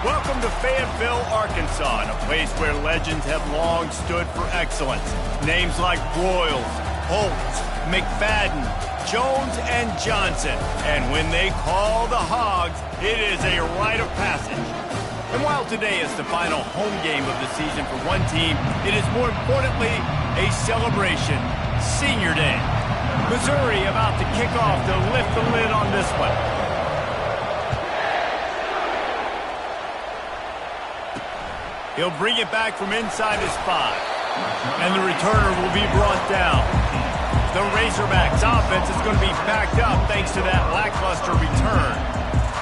Welcome to Fayetteville, Arkansas, a place where legends have long stood for excellence. Names like Broyles, Holtz, McFadden, Jones, and Johnson. And when they call the Hogs, it is a rite of passage. And while today is the final home game of the season for one team, it is more importantly a celebration, Senior Day. Missouri about to kick off to lift the lid on this one. He'll bring it back from inside his 5. And the returner will be brought down. The Razorbacks offense is going to be backed up thanks to that lackluster return.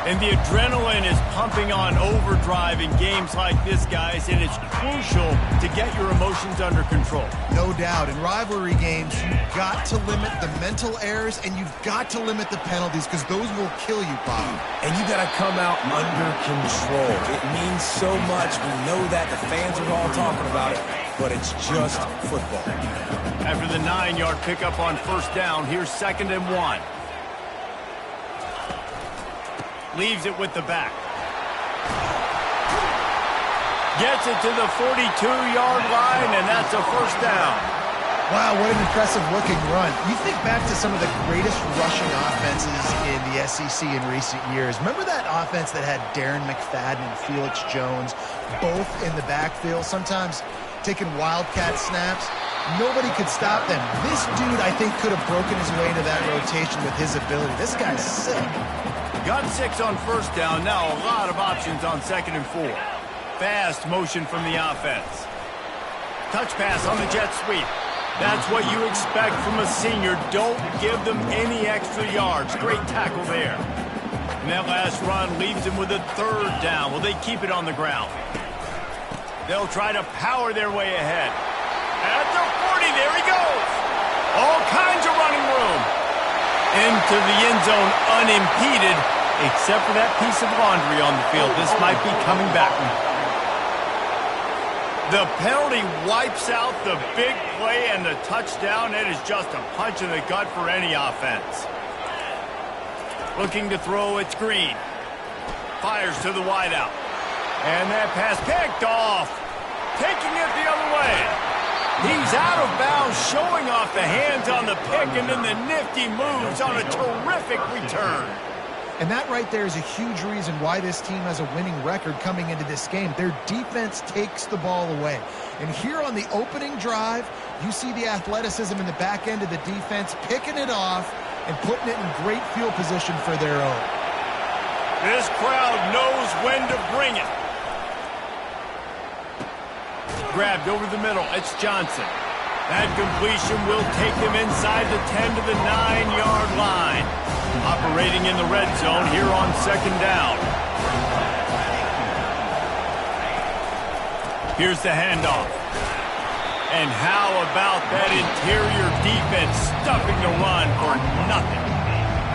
And the adrenaline is pumping on overdrive in games like this, guys, and it's crucial to get your emotions under control. No doubt. In rivalry games, you've got to limit the mental errors and you've got to limit the penalties because those will kill you, Bob. And you got to come out under control. It means so much. We know that. The fans are all talking about it, but it's just football. After the 9-yard pickup on first down, here's 2nd and 1. Leaves it with the back. Gets it to the 42-yard line, and that's a first down. Wow, what an impressive-looking run. You think back to some of the greatest rushing offenses in the SEC in recent years. Remember that offense that had Darren McFadden and Felix Jones both in the backfield, sometimes taking wildcat snaps? Nobody could stop them. This dude, I think, could have broken his way into that rotation with his ability. This guy's sick. Got 6 on first down. Now a lot of options on 2nd and 4. Fast motion from the offense. Touch pass on the jet sweep. That's what you expect from a senior. Don't give them any extra yards. Great tackle there. And that last run leaves them with a 3rd down. Will they keep it on the ground? They'll try to power their way ahead. At the 40, there he goes. All kinds of running room. Into the end zone unimpeded, except for that piece of laundry on the field. This might be coming back. The penalty wipes out the big play and the touchdown. It is just a punch in the gut for any offense. Looking to throw, it's Green. Fires to the wideout. And that pass picked off. Taking it the other way. He's out of bounds, showing off the hands on the pick, and then the nifty moves on a terrific return. And that right there is a huge reason why this team has a winning record coming into this game. Their defense takes the ball away. And here on the opening drive, you see the athleticism in the back end of the defense, picking it off and putting it in great field position for their own. This crowd knows when to bring it. Grabbed over the middle. It's Johnson. That completion will take them inside the 10 to the 9-yard line. Operating in the red zone here on 2nd down. Here's the handoff. And how about that interior defense stuffing the run for nothing?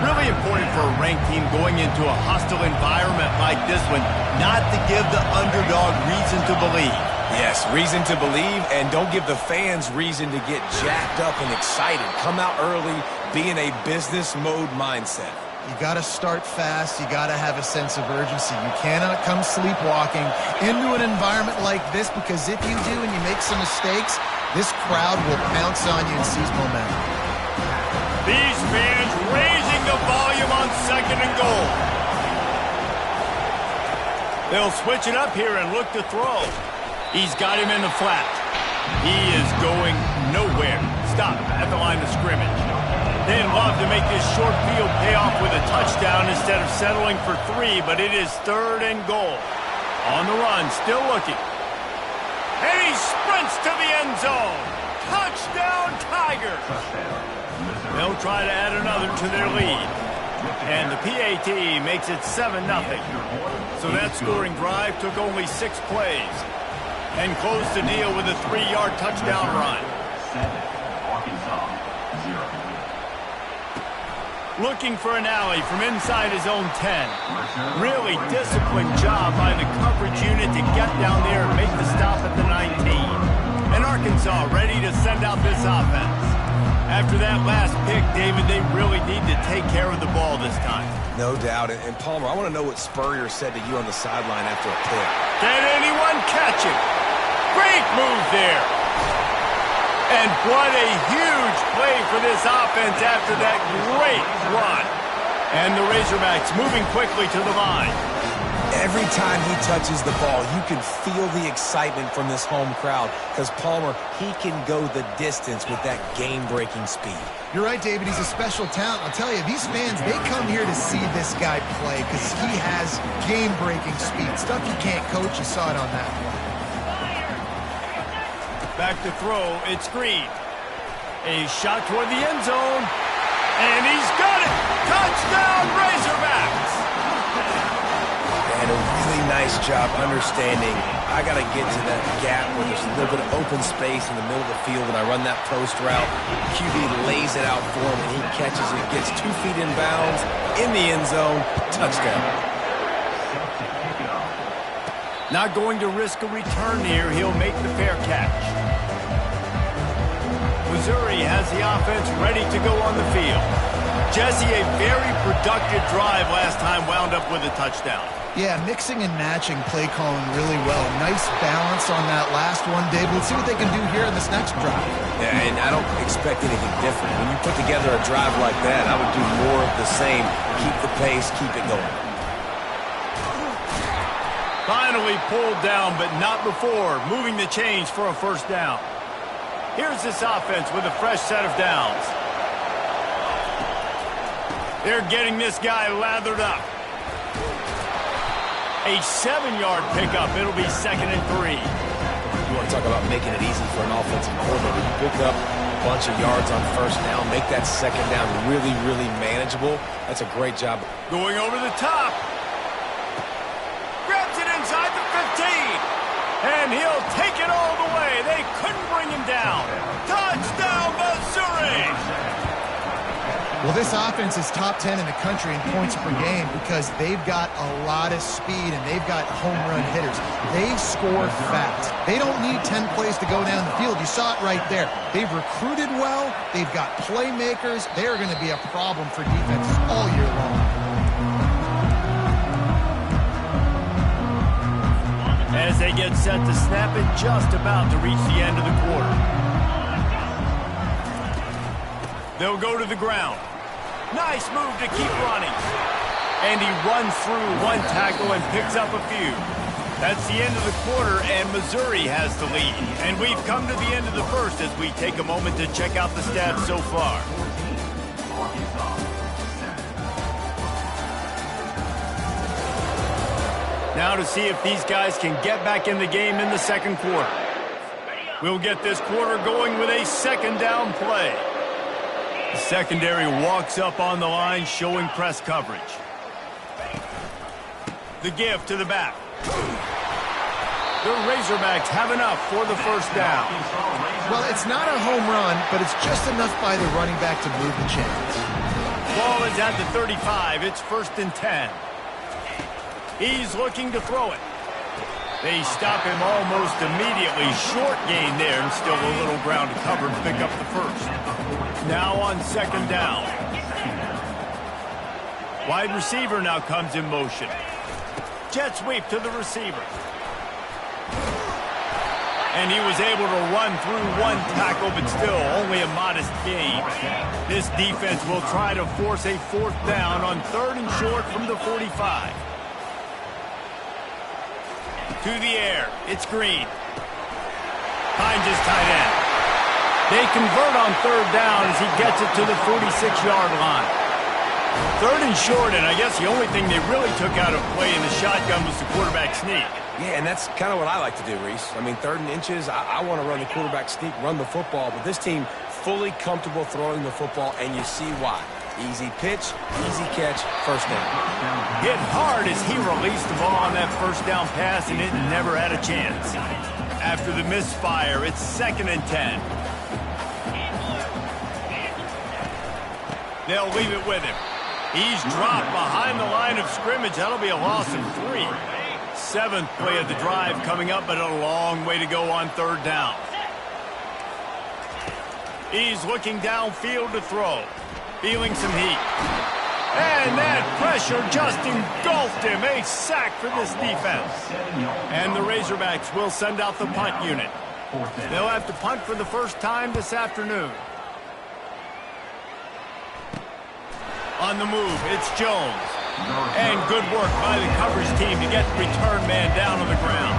Really important for a ranked team going into a hostile environment like this one not to give the underdog reason to believe. Yes, reason to believe, and don't give the fans reason to get jacked up and excited. Come out early, be in a business mode mindset. You got to start fast. You got to have a sense of urgency. You cannot come sleepwalking into an environment like this, because if you do and you make some mistakes, this crowd will pounce on you and seize momentum. These fans raising the volume on 2nd and goal. They'll switch it up here and look to throw. He's got him in the flat. He is going nowhere. Stop at the line of scrimmage. They'd love to make this short field pay off with a touchdown instead of settling for 3, but it is 3rd and goal. On the run, still looking. And he sprints to the end zone. Touchdown, Tigers. They'll try to add another to their lead. And the PAT makes it 7-0. So that scoring drive took only 6 plays. And closed the deal with a 3-yard touchdown run. Looking for an alley from inside his own 10. Really disciplined job by the coverage unit to get down there and make the stop at the 19. And Arkansas ready to send out this offense. After that last pick, David, they really need to take care of the ball this time. No doubt. And Palmer, I want to know what Spurrier said to you on the sideline after a pick. Can anyone catch it? Great move there. And what a huge play for this offense after that great run. And the Razorbacks moving quickly to the line. Every time he touches the ball, you can feel the excitement from this home crowd because Palmer, he can go the distance with that game-breaking speed. You're right, David. He's a special talent. I'll tell you, these fans, they come here to see this guy play because he has game-breaking speed. Stuff you can't coach. You saw it on that one. Back to throw. It's Green. A shot toward the end zone. And he's got it. Touchdown, Razorbacks. And a really nice job understanding I got to get to that gap where there's a little bit of open space in the middle of the field when I run that post route. QB lays it out for him, and he catches it, gets 2 feet in bounds, in the end zone, touchdown. Not going to risk a return here. He'll make the fair catch. Missouri has the offense ready to go on the field. Jesse, a very productive drive last time, wound up with a touchdown. Yeah, mixing and matching play calling really well. Nice balance on that last one, Dave. Let's see what they can do here in this next drive. Yeah, and I don't expect anything different. When you put together a drive like that, I would do more of the same. Keep the pace, keep it going. Finally pulled down, but not before moving the chains for a first down. Here's this offense with a fresh set of downs. They're getting this guy lathered up. A 7-yard pickup. It'll be 2nd and 3. You want to talk about making it easy for an offensive coordinator. You pick up a bunch of yards on first down, make that second down really, really manageable. That's a great job. Going over the top. Grabs it inside the 15. And he'll take it all the way. They couldn't bring him down. Touchdown, Missouri! Well, this offense is top 10 in the country in points per game because they've got a lot of speed and they've got home run hitters. They score fast. They don't need 10 plays to go down the field. You saw it right there. They've recruited well. They've got playmakers. They're going to be a problem for defenses all year long. As they get set to snap it, just about to reach the end of the quarter. They'll go to the ground. Nice move to keep running. And he runs through one tackle and picks up a few. That's the end of the quarter, and Missouri has the lead. And we've come to the end of the first as we take a moment to check out the stats so far. Now to see if these guys can get back in the game in the second quarter. We'll get this quarter going with a second down play. The secondary walks up on the line, showing press coverage. The give to the back. The Razorbacks have enough for the first down. Well, it's not a home run, but it's just enough by the running back to move the chains. Ball is at the 35. It's 1st and 10. He's looking to throw it. They stop him almost immediately. Short gain there, and still a little ground to cover to pick up the first. Now on second down. Wide receiver now comes in motion. Jet sweep to the receiver. And he was able to run through one tackle, but still only a modest gain. This defense will try to force a 4th down on 3rd and short from the 45. To the air. It's Green. Finds his tight end. They convert on 3rd down as he gets it to the 46-yard line. 3rd and short, and I guess the only thing they really took out of play in the shotgun was the quarterback sneak. Yeah, and that's kind of what I like to do, Reese. I mean, 3rd and inches, I want to run the quarterback sneak, run the football, but this team fully comfortable throwing the football, and you see why. Easy pitch, easy catch, first down. Hit hard as he released the ball on that first down pass, and it never had a chance. After the misfire, it's 2nd and 10. They'll leave it with him. He's dropped behind the line of scrimmage. That'll be a loss of 3. 7th play of the drive coming up, but a long way to go on 3rd down. He's looking downfield to throw. Feeling some heat. And that pressure just engulfed him. A sack for this defense. And the Razorbacks will send out the punt unit. They'll have to punt for the first time this afternoon. On the move, it's Jones. And good work by the coverage team to get the return man down on the ground.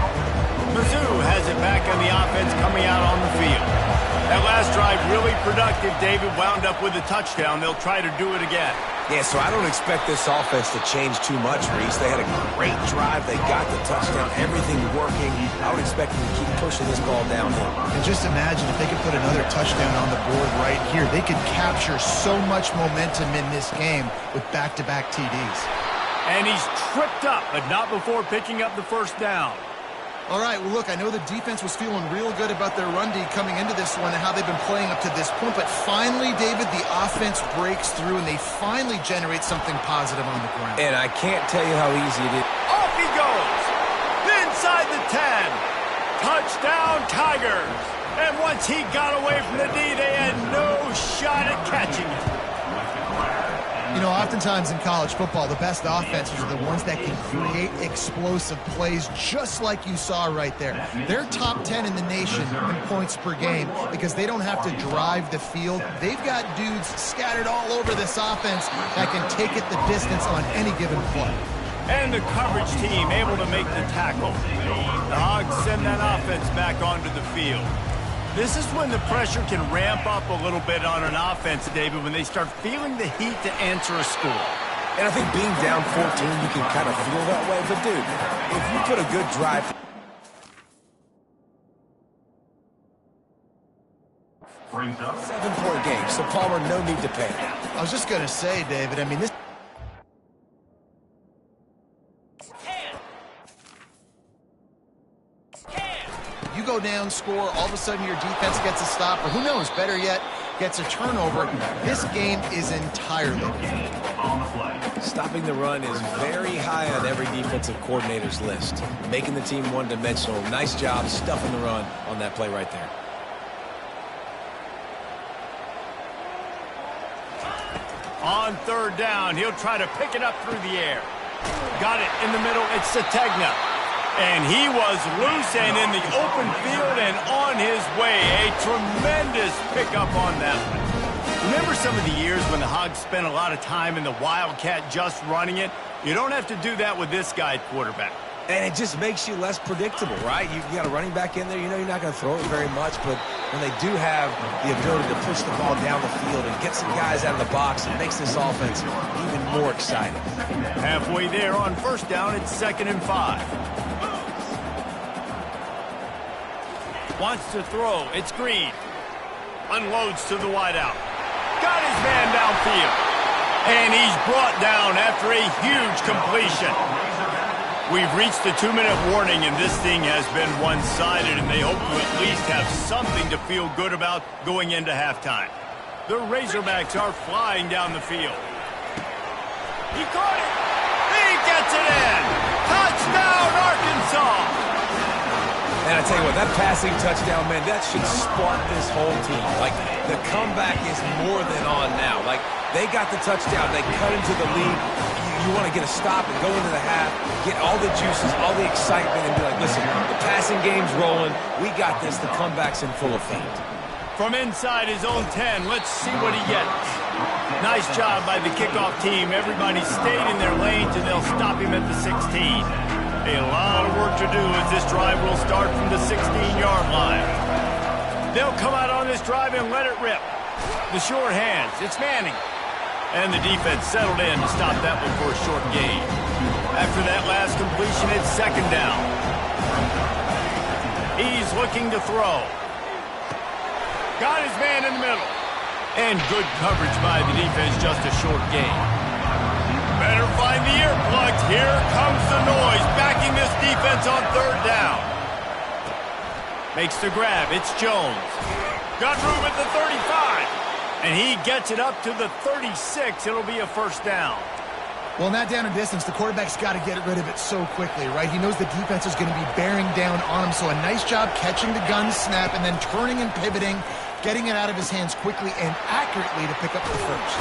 Mizzou has it back on the offense coming out on the field. That last drive really productive. David wound up with a touchdown. They'll try to do it again. Yeah, so I don't expect this offense to change too much, Reese. They had a great drive. They got the touchdown. Everything working. I would expect them to keep pushing this ball downhill. And just imagine if they could put another touchdown on the board right here. They could capture so much momentum in this game with back-to-back TDs. And he's tripped up, but not before picking up the first down. All right, well, look, I know the defense was feeling real good about their run D coming into this one and how they've been playing up to this point, but finally, David, the offense breaks through and they finally generate something positive on the ground. And I can't tell you how easy it is. Off he goes! Inside the 10. Touchdown, Tigers! And once he got away from the D, they had no shot at catching it. You know, oftentimes in college football, the best offenses are the ones that can create explosive plays just like you saw right there. They're top 10 in the nation in points per game because they don't have to drive the field. They've got dudes scattered all over this offense that can take it the distance on any given play. And the coverage team able to make the tackle. The Hogs send that offense back onto the field. This is when the pressure can ramp up a little bit on an offense, David, when they start feeling the heat to answer a score. And I think being down 14, you can kind of feel that way. But, dude, if you put a good drive... 7-point game, so Palmer, no need to panic. I was just going to say, David, I mean, this... You go down, score, all of a sudden your defense gets a stop, or who knows, better yet, gets a turnover. This game is entirely different. Stopping the run is very high on every defensive coordinator's list. Making the team one-dimensional. Nice job stuffing the run on that play right there. On third down, he'll try to pick it up through the air. Got it in the middle, it's Sategna. And he was loose and in the open field and on his way. A tremendous pickup on that one. Remember some of the years when the Hogs spent a lot of time in the Wildcat just running it? You don't have to do that with this guy at quarterback. And it just makes you less predictable, right? You got a running back in there. You know you're not going to throw it very much, but when they do have the ability to push the ball down the field and get some guys out of the box, it makes this offense even more exciting. Halfway there on first down, it's 2nd and 5. Wants to throw. It's Green. Unloads to the wideout. Got his man downfield. And he's brought down after a huge completion. We've reached the 2-minute warning, and this thing has been one-sided, and they hope to at least have something to feel good about going into halftime. The Razorbacks are flying down the field. He caught it. He gets it in. Touchdown, Arkansas. And I tell you what, that passing touchdown, man, that should spark this whole team. Like, the comeback is more than on now. Like, they got the touchdown. They cut into the lead. You want to get a stop and go into the half, get all the juices, all the excitement, and be like, listen, the passing game's rolling. We got this. The comeback's in full effect. From inside his own 10, let's see what he gets. Nice job by the kickoff team. Everybody stayed in their lanes, and they'll stop him at the 16. A lot of work to do as this drive will start from the 16-yard line. They'll come out on this drive and let it rip. The short hands, it's Manning. And the defense settled in to stop that one for a short gain. After that last completion, it's 2nd down. He's looking to throw. Got his man in the middle. And good coverage by the defense, just a short gain. Better find the earplugs. Here comes the noise, backing this defense on 3rd down. Makes the grab. It's Jones. Got room at the 35. And he gets it up to the 36. It'll be a 1st down. Well, in that down and distance, the quarterback's got to get rid of it so quickly, right? He knows the defense is going to be bearing down on him, so a nice job catching the gun snap and then turning and pivoting, getting it out of his hands quickly and accurately to pick up the first.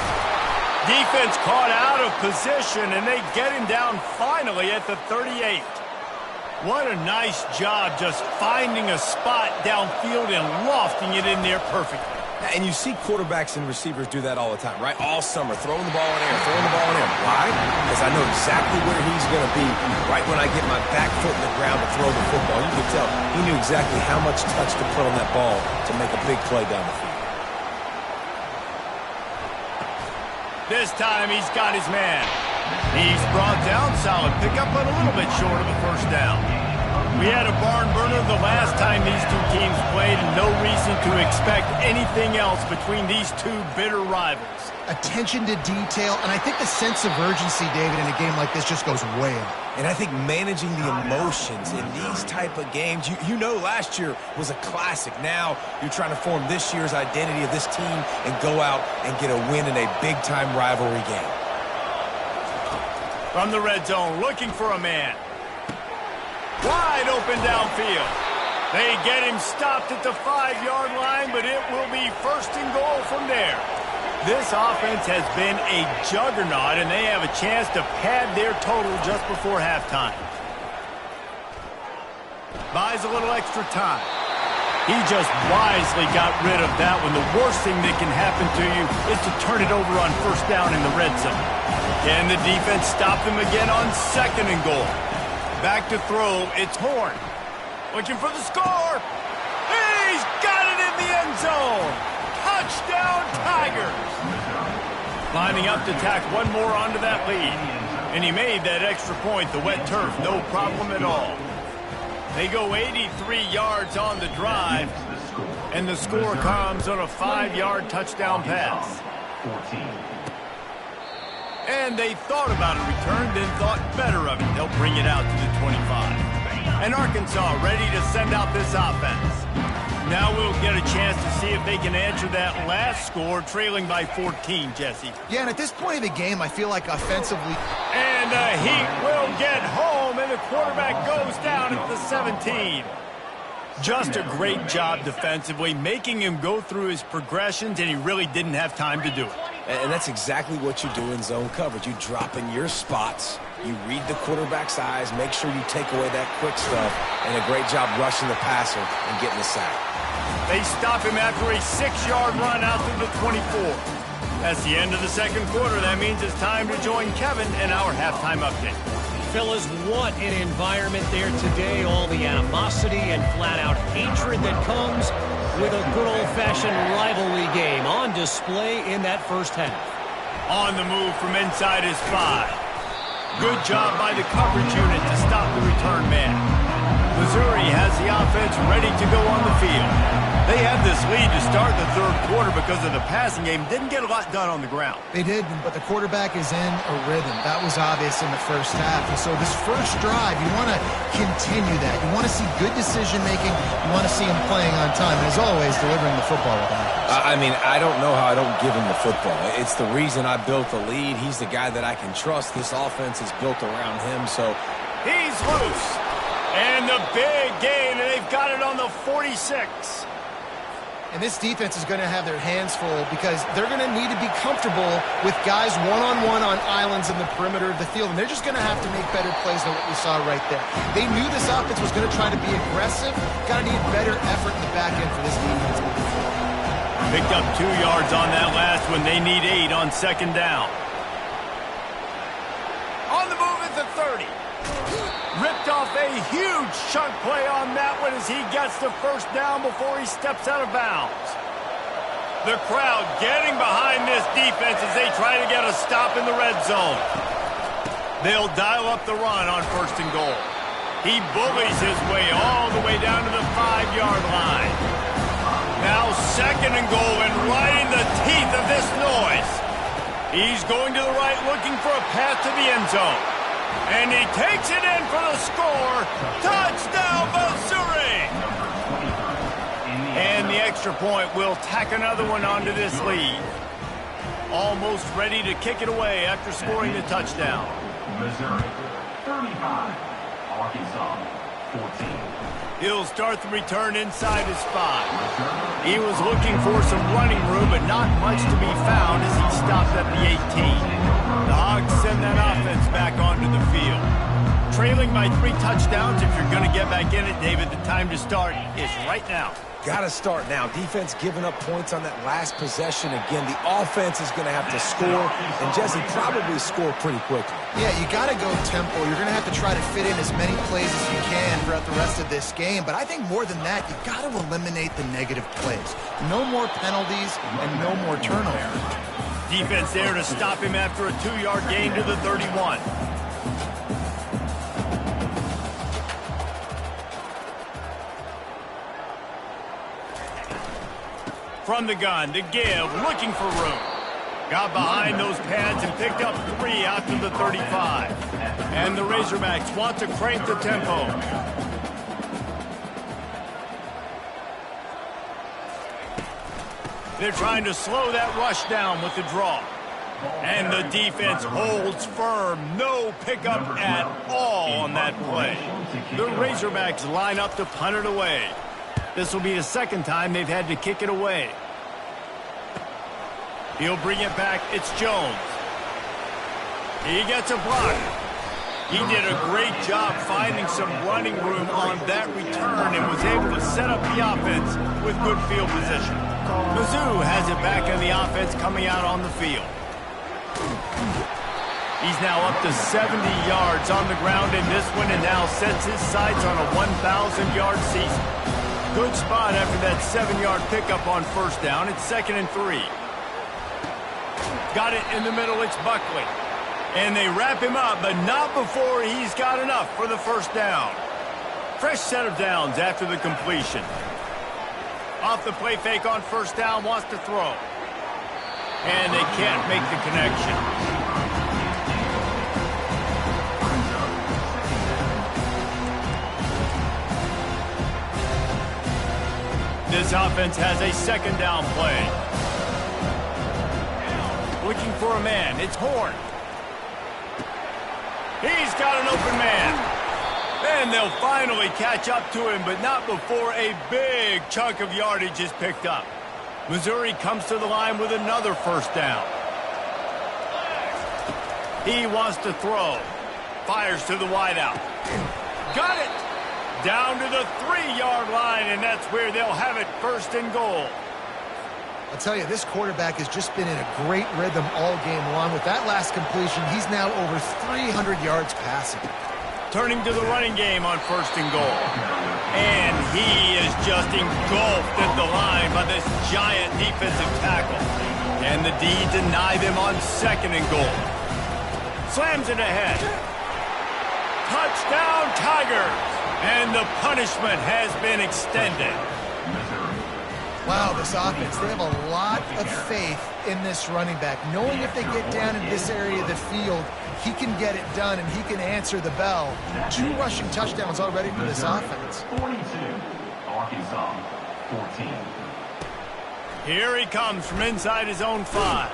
Defense caught out of position, and they get him down finally at the 38. What a nice job just finding a spot downfield and lofting it in there perfectly. And you see quarterbacks and receivers do that all the time, right? All summer, throwing the ball in air, throwing the ball in air. Why? Because I know exactly where he's going to be right when I get my back foot in the ground to throw the football. You can tell he knew exactly how much touch to put on that ball to make a big play down the field. This time he's got his man. He's brought down solid pickup, but a little bit short of a first down. We had a barn burner the last time these two teams played, and no reason to expect anything else between these two bitter rivals. Attention to detail, and I think the sense of urgency, David, in a game like this just goes way up. And I think managing the emotions in these type of games, you know last year was a classic. Now you're trying to form this year's identity of this team and go out and get a win in a big-time rivalry game. From the red zone, looking for a man. Wide open downfield. They get him stopped at the 5-yard line, but it will be first and goal from there. This offense has been a juggernaut, and they have a chance to pad their total just before halftime. Buys a little extra time. He just wisely got rid of that one. The worst thing that can happen to you is to turn it over on first down in the red zone. Can the defense stop them again on second and goal? Back to throw, it's Horn. Looking for the score. He's got it in the end zone. Touchdown, Tigers. Lining up to tack one more onto that lead. And he made that extra point, the wet turf, no problem at all. They go 83 yards on the drive, and the score comes on a 5-yard touchdown pass. And they thought about a return, then thought better of it. They'll bring it out to the 25. And Arkansas ready to send out this offense. Now we'll get a chance to see if they can answer that last score, trailing by 14, Jesse. Yeah, and at this point of the game, I feel like offensively... And the Heat will get home, and the quarterback goes down at the 17. Just a great job defensively, making him go through his progressions, and he really didn't have time to do it. And that's exactly what you do in zone coverage. You drop in your spots, you read the quarterback's eyes, make sure you take away that quick stuff, and a great job rushing the passer and getting the sack. They stop him after a 6-yard run out to the 24. That's the end of the second quarter. That means it's time to join Kevin in our halftime update. Fellas, what an environment there today. All the animosity and flat-out hatred that comes with a good old-fashioned rivalry game on display in that first half. On the move from inside his 5. Good job by the coverage unit to stop the return man. Missouri has the offense ready to go on the field. They had this lead to start the third quarter because of the passing game. Didn't get a lot done on the ground. They did, but the quarterback is in a rhythm. That was obvious in the first half. And so this first drive, you want to continue that. You want to see good decision-making. You want to see him playing on time. And as always, delivering the football with accuracy. I mean, I don't know how I don't give him the football. It's the reason I built the lead. He's the guy that I can trust. This offense is built around him, so... He's loose. And the big gain, and they've got it on the 46. And this defense is going to have their hands full because they're going to need to be comfortable with guys one-on-one on islands in the perimeter of the field. And they're just going to have to make better plays than what we saw right there. They knew this offense was going to try to be aggressive. Got to need better effort in the back end for this defense. Picked up 2 yards on that last one. They need 8 on second down. On the move at the 30. Ripped off a huge chunk play on that one as he gets the first down before he steps out of bounds. The crowd getting behind this defense as they try to get a stop in the red zone. They'll dial up the run on first and goal. He bullies his way all the way down to the 5-yard line. Now second and goal, and right in the teeth of this noise. He's going to the right looking for a path to the end zone. And he takes it in for the score. Touchdown, Missouri! And the extra point will tack another one onto this lead. Almost ready to kick it away after scoring the touchdown. Missouri 35, Arkansas 14. He'll start the return inside his spot. He was looking for some running room, but not much to be found as he stopped at the 18. The Hogs send that offense back onto the field. Trailing by 3 touchdowns, if you're going to get back in it, David, the time to start is right now. Got to start now. Defense giving up points on that last possession. Again, the offense is going to have to score, and Jesse probably score pretty quickly. Yeah, you got to go tempo. You're going to have to try to fit in as many plays as you can throughout the rest of this game. But I think more than that, you've got to eliminate the negative plays. No more penalties and no more turnovers. Defense there to stop him after a 2-yard gain to the 31. From the gun, to give, looking for room. Got behind those pads and picked up 3 out to the 35. And the Razorbacks want to crank the tempo. They're trying to slow that rush down with the draw. And the defense holds firm. No pickup at all on that play. The Razorbacks line up to punt it away. This will be the second time they've had to kick it away. He'll bring it back. It's Jones. He gets a block. He did a great job finding some running room on that return and was able to set up the offense with good field position. Mizzou has it back in the offense coming out on the field. He's now up to 70 yards on the ground in this one and now sets his sights on a 1,000-yard season. Good spot after that 7-yard pickup on first down. It's 2nd and 3. Got it in the middle. It's Buckley. And they wrap him up, but not before he's got enough for the first down. Fresh set of downs after the completion. Off the play fake on first down, wants to throw. And they can't make the connection. This offense has a 2nd down play. Looking for a man. It's Horn. He's got an open man. And they'll finally catch up to him, but not before a big chunk of yardage is picked up. Missouri comes to the line with another first down. He wants to throw. Fires to the wideout. Got it! Down to the 3-yard line, and that's where they'll have it, 1st and goal. I'll tell you, this quarterback has just been in a great rhythm all game long. With that last completion, he's now over 300 yards passing. Turning to the running game on 1st and goal. And he is just engulfed at the line by this giant defensive tackle. And the D deny them on 2nd and goal. Slams it ahead. Touchdown, Tigers! And the punishment has been extended. Wow, this offense, they have a lot of faith in this running back. Knowing if they get down in this area of the field, he can get it done and he can answer the bell. 2 rushing touchdowns already for this offense. 42, Arkansas, 14. Here he comes from inside his own 5.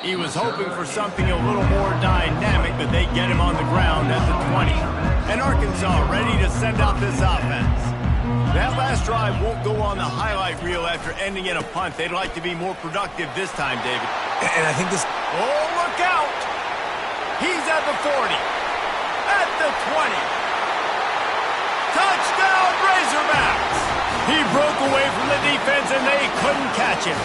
He was hoping for something a little more dynamic, but they get him on the ground at the 20. And Arkansas ready to send out this offense. That last drive won't go on the highlight reel after ending in a punt. They'd like to be more productive this time, David. And I think this... Oh, look out! He's at the 40. At the 20. Touchdown, Razorbacks! He broke away from the defense and they couldn't catch him.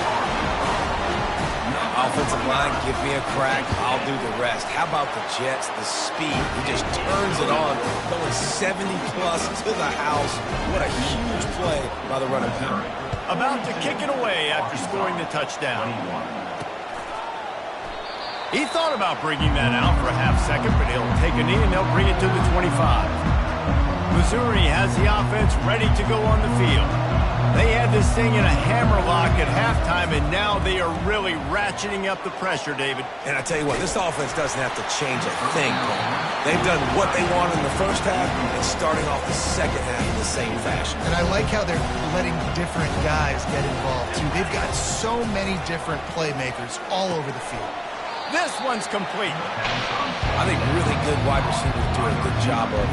Offensive line, give me a crack, I'll do the rest. How about the Jets, the speed? He just turns it on, going 70-plus to the house. What a huge play by the running back. About to kick it away after scoring the touchdown. He thought about bringing that out for a half second, but he'll take a knee and they'll bring it to the 25. Missouri has the offense ready to go on the field. They had this thing in a hammerlock at halftime, and now they are really ratcheting up the pressure, David. And I tell you what, this offense doesn't have to change a thing, Cole. They've done what they wanted in the first half and starting off the second half in the same fashion. And I like how they're letting different guys get involved, too. They've got so many different playmakers all over the field. This one's complete. I think really good wide receivers do a good job of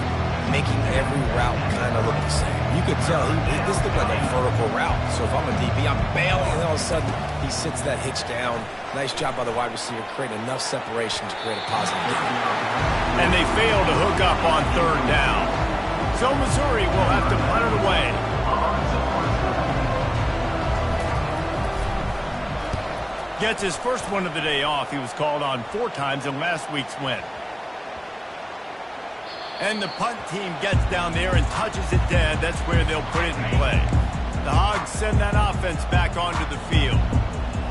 making every route kind of look the same. You could tell this looked like a vertical route. So if I'm a DB, I'm bailing, and all of a sudden he sits that hitch down. Nice job by the wide receiver, creating enough separation to create a positive gain. And they fail to hook up on third down. So Missouri will have to punt it away. Gets his first one of the day off. He was called on 4 times in last week's win. And the punt team gets down there and touches it dead. That's where they'll put it in play. The Hogs send that offense back onto the field.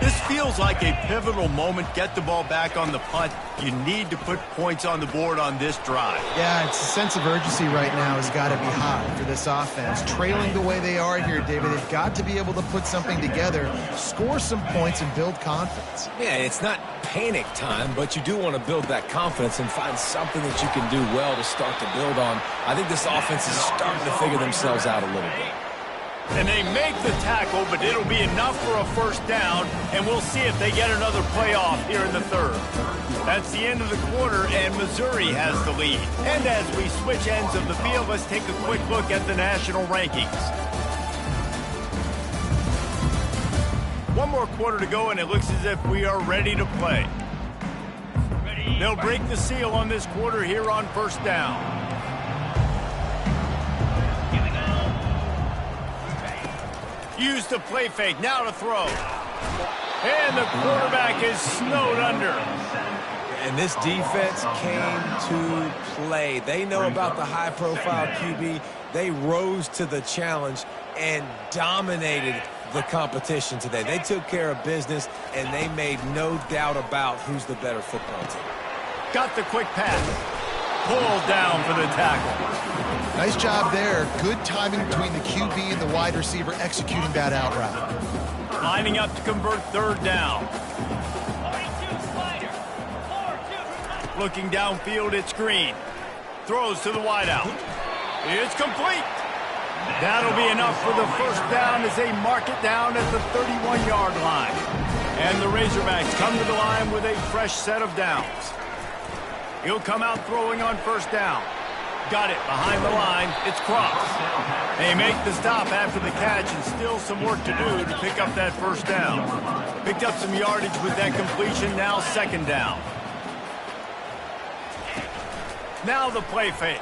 This feels like a pivotal moment. Get the ball back on the punt. You need to put points on the board on this drive. Yeah, it's a sense of urgency right now has got to be high for this offense. Trailing the way they are here, David, they've got to be able to put something together, score some points, and build confidence. Yeah, it's not panic time, but you do want to build that confidence and find something that you can do well to start to build on. I think this offense is starting to figure themselves out a little bit. And they make the tackle, but it'll be enough for a first down, and we'll see if they get another playoff here in the third. That's the end of the quarter, and Missouri has the lead. And as we switch ends of the field, let's take a quick look at the national rankings. One more quarter to go, and it looks as if we are ready to play. They'll break the seal on this quarter here on first down. Use the play fake, now to throw. And the quarterback is snowed under. And this defense came to play. They know about the high-profile QB. They rose to the challenge and dominated the competition today. They took care of business, and they made no doubt about who's the better football team. Got the quick pass. Pulled down for the tackle. Nice job there. Good timing between the QB and the wide receiver executing that out route. Lining up to convert third down. Looking downfield, it's Green. Throws to the wideout. It's complete. That'll be enough for the first down as they mark it down at the 31-yard line. And the Razorbacks come to the line with a fresh set of downs. He'll come out throwing on first down. Got it behind the line. It's Cross. They make the stop after the catch, and still some work to do to pick up that first down. Picked up some yardage with that completion. Now second down. Now the play fake.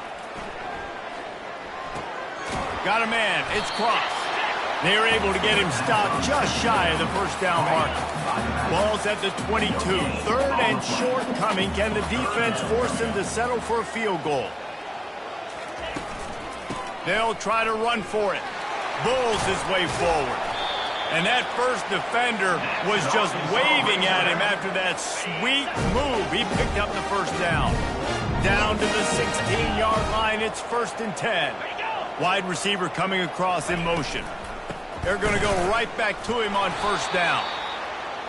Got a man. It's Cross. They're able to get him stopped just shy of the first down mark. Ball's at the 22. Third and short coming. Can the defense force them to settle for a field goal? They'll try to run for it. Bulls his way forward. And that first defender was just waving at him after that sweet move. He picked up the first down. Down to the 16-yard line. It's 1st and 10. Wide receiver coming across in motion. They're going to go right back to him on first down.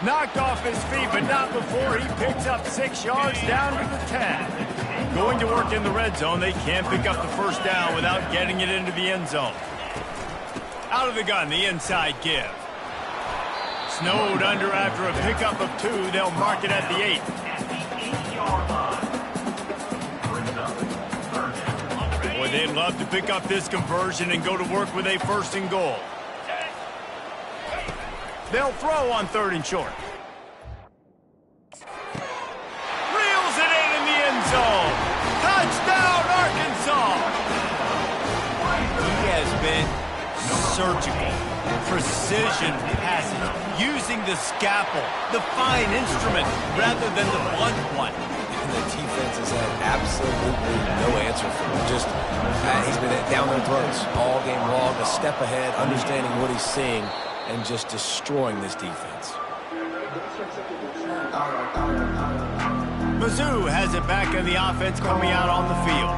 Knocked off his feet, but not before he picks up 6 yards down to the 10. Going to work in the red zone. They can't pick up the first down without getting it into the end zone. Out of the gun, the inside give. Snowed under after a pickup of 2. They'll mark it at the 8. Boy, they'd love to pick up this conversion and go to work with a 1st and goal. They'll throw on 3rd and short. Reels it in the end zone. Touchdown, Arkansas. He has been surgical, precision passing, using the scalpel, the fine instrument, rather than the blunt one. And the defense has had absolutely no answer for him. Just, he's been down their throats all game long, a step ahead, understanding what he's seeing, and just destroying this defense. Mizzou has it back in the offense coming out on the field.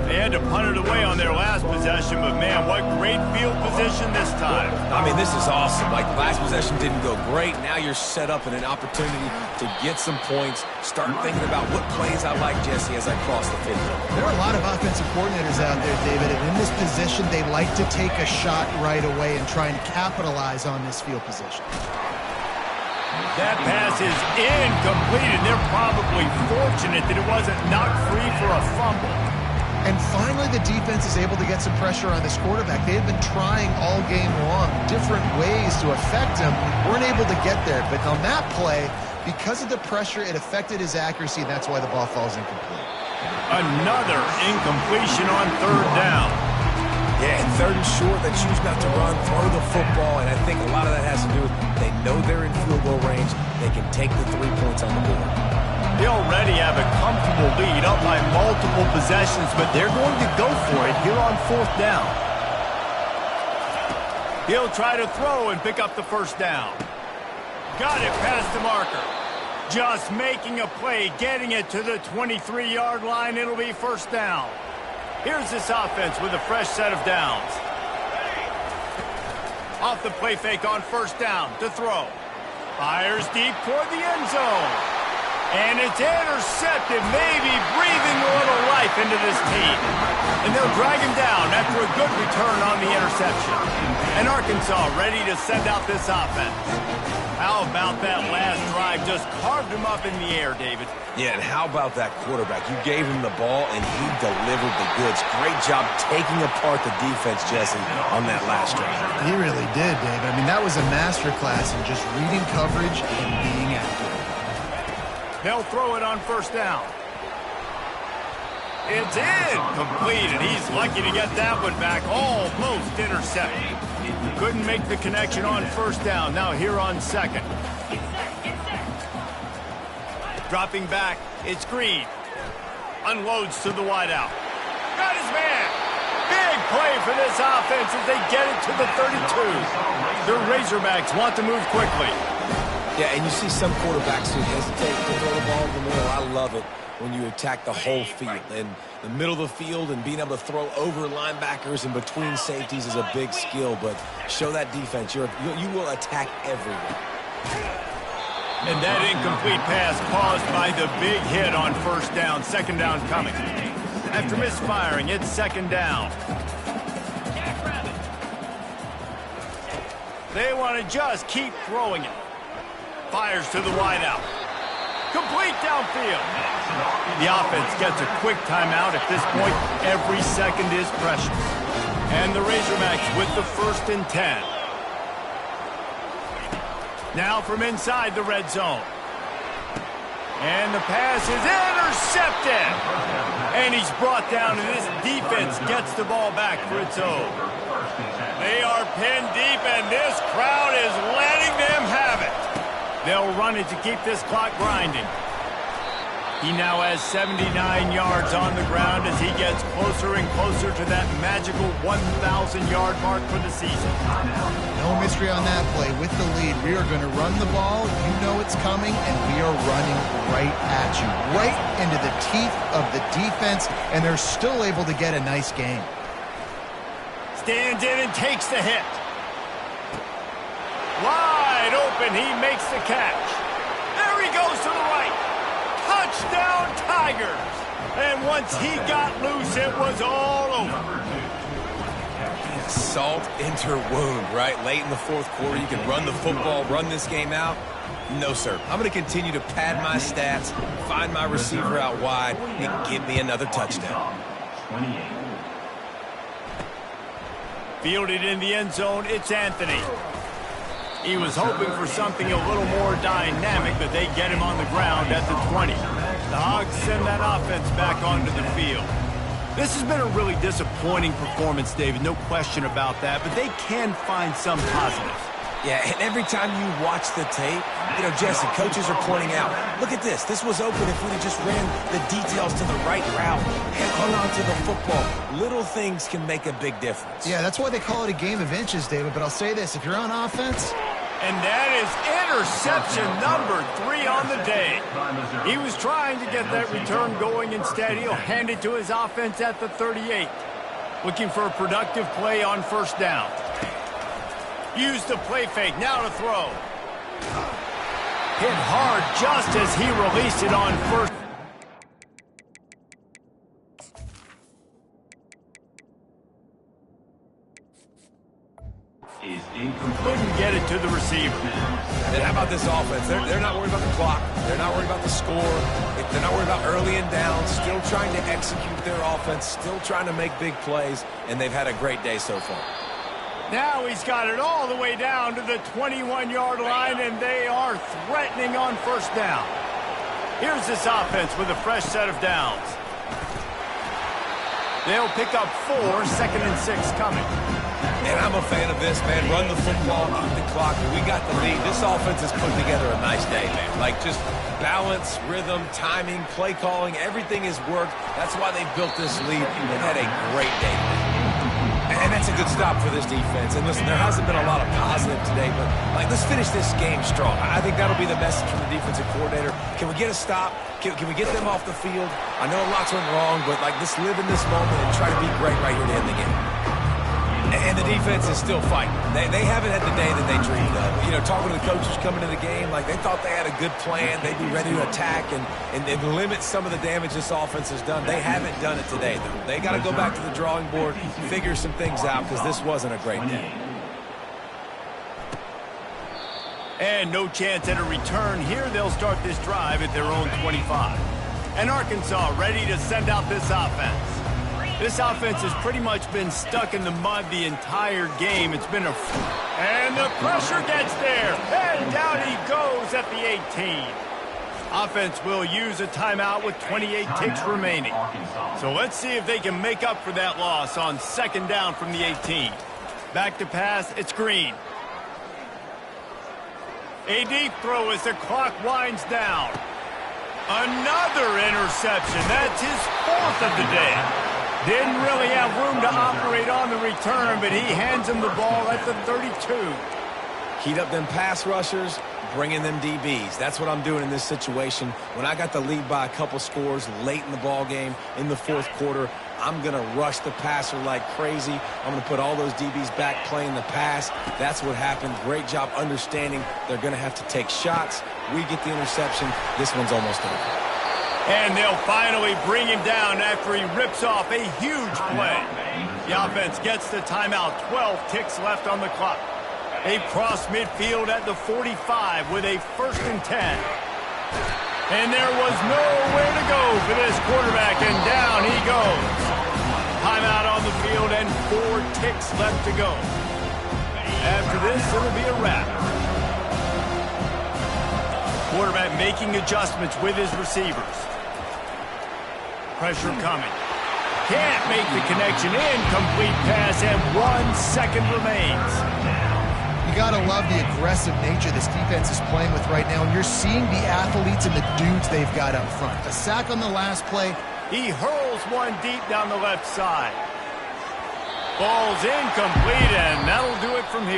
They had to punt it away on their last possession, but man, what great field position this time. I mean, this is awesome. Like, last possession didn't go great. Now you're set up in an opportunity to get some points. Start thinking about what plays I like, Jesse, as I cross the field. There are a lot of offensive coordinators out there, David, and in this position, they like to take a shot right away and try and capitalize on this field position. That pass is incomplete, and they're probably fortunate that it wasn't knocked free for a fumble. And finally, the defense is able to get some pressure on this quarterback. They have been trying all game long different ways to affect him. Weren't able to get there. But on that play, because of the pressure, it affected his accuracy, and that's why the ball falls incomplete. Another incompletion on third down. Yeah, and third and short, they choose not to run, throw the football, and I think a lot of that has to do with they know they're in field goal range. They can take the 3 points on the board. They already have a comfortable lead up by multiple possessions, but they're going to go for it here on fourth down. He'll try to throw and pick up the first down. Got it past the marker. Just making a play, getting it to the 23-yard line. It'll be first down. Here's this offense with a fresh set of downs. Off the play fake on first down to throw. Fires deep toward the end zone. And it's intercepted, maybe breathing a little life into this team. And they'll drag him down after a good return on the interception. And Arkansas ready to send out this offense. How about that last drive? Just carved him up in the air, David. Yeah, and how about that quarterback? You gave him the ball, and he delivered the goods. Great job taking apart the defense, Jesse, on that last drive. He really did, David. I mean, that was a masterclass in just reading coverage and being accurate. They'll throw it on first down. It's incomplete, and he's lucky to get that one back. Almost intercepted. Couldn't make the connection on first down. Now here on second. Dropping back, it's Green. Unloads to the wideout. Got his man. Big play for this offense as they get it to the 32. The Razorbacks want to move quickly. Yeah, and you see some quarterbacks who hesitate to throw the ball in the middle. I love it when you attack the whole field. And the middle of the field and being able to throw over linebackers and between safeties is a big skill. But show that defense. You will attack everywhere. And that incomplete pass caused by the big hit on first down. Second down coming. After misfiring, it's second down. They want to just keep throwing it. Fires to the wideout. Complete downfield. The offense gets a quick timeout. At this point, every second is precious. And the Razorbacks with the 1st and 10. Now from inside the red zone. And the pass is intercepted. And he's brought down, and this defense gets the ball back for its own. They are pinned deep, and this crowd is letting them have it. They'll run it to keep this clock grinding. He now has 79 yards on the ground as he gets closer and closer to that magical 1,000-yard mark for the season. No mystery on that play. With the lead, we are going to run the ball. You know it's coming, and we are running right at you, right into the teeth of the defense, and they're still able to get a nice game. Stands in and takes the hit. Wide open, he makes the catch. There he goes to the right. Touchdown, Tigers. And once he got loose, it was all over. Salt into wound, right? Late in the fourth quarter, you can run the football, run this game out. No, sir. I'm going to continue to pad my stats, find my receiver out wide, and give me another touchdown. 28. Fielded in the end zone, it's Anthony. He was hoping for something a little more dynamic, but they get him on the ground at the 20. The Hogs send that offense back onto the field. This has been a really disappointing performance, David, no question about that, but they can find some positives. Yeah, and every time you watch the tape, you know, Jesse, coaches are pointing out, look at this. This was open if we had just ran the details to the right route and hung on to the football. Little things can make a big difference. Yeah, that's why they call it a game of inches, David. But I'll say this, if you're on offense... And that is interception number 3 on the day. He was trying to get that return going. Instead, he'll hand it to his offense at the 38. Looking for a productive play on first down. Use the play fake, now to throw. Hit hard just as he released it on first. Is incomplete. Couldn't get it to the receiver. receiver. And how about this offense? They're not worried about the clock. They're not worried about the score. They're not worried about early and down. Still trying to execute their offense. Still trying to make big plays. And they've had a great day so far. Now he's got it all the way down to the 21-yard line, and they are threatening on first down. Here's this offense with a fresh set of downs. They'll pick up 4, 2nd and 6 coming. And I'm a fan of this, man. Run the football, keep the clock. We got the lead. This offense has put together a nice day, man. Like, just balance, rhythm, timing, play calling, everything has worked. That's why they built this lead. They've had a great day today. And that's a good stop for this defense. And listen, there hasn't been a lot of positive today, but, like, let's finish this game strong. I think that'll be the message from the defensive coordinator. Can we get a stop? Can we get them off the field? I know lots went wrong, but, like, let's live in this moment and try to be great right here to end the game. And the defense is still fighting. They haven't had the day that they dreamed of. You know, talking to the coaches coming to the game, like, they thought they had a good plan. They'd be ready to attack and limit some of the damage this offense has done. They haven't done it today, though. They got to go back to the drawing board, figure some things out, because this wasn't a great day. And no chance at a return here. They'll start this drive at their own 25. And Arkansas ready to send out this offense. This offense has pretty much been stuck in the mud the entire game. It's been and the pressure gets there. And down he goes at the 18. Offense will use a timeout with 28 ticks remaining. So let's see if they can make up for that loss on 2nd down from the 18. Back to pass, it's Green. A deep throw as the clock winds down. Another interception. That's his 4th of the day. Didn't really have room to operate on the return, but he hands him the ball at the 32. Heat up them pass rushers, bring in them DBs. That's what I'm doing in this situation. When I got the lead by a couple scores late in the ball game, in the 4th quarter, I'm going to rush the passer like crazy. I'm going to put all those DBs back playing the pass. That's what happened. Great job understanding they're going to have to take shots. We get the interception. This one's almost over. And they'll finally bring him down after he rips off a huge play. The offense gets the timeout. 12 ticks left on the clock. They cross midfield at the 45 with a 1st and 10. And there was nowhere to go for this quarterback, and down he goes. Timeout on the field and 4 ticks left to go. After this, it'll be a wrap. Quarterback making adjustments with his receivers. Pressure coming. Can't make the connection. Incomplete pass, and 1 second remains. You got to love the aggressive nature this defense is playing with right now, and you're seeing the athletes and the dudes they've got up front. A sack on the last play. He hurls one deep down the left side. Ball's incomplete, and that'll do it from here.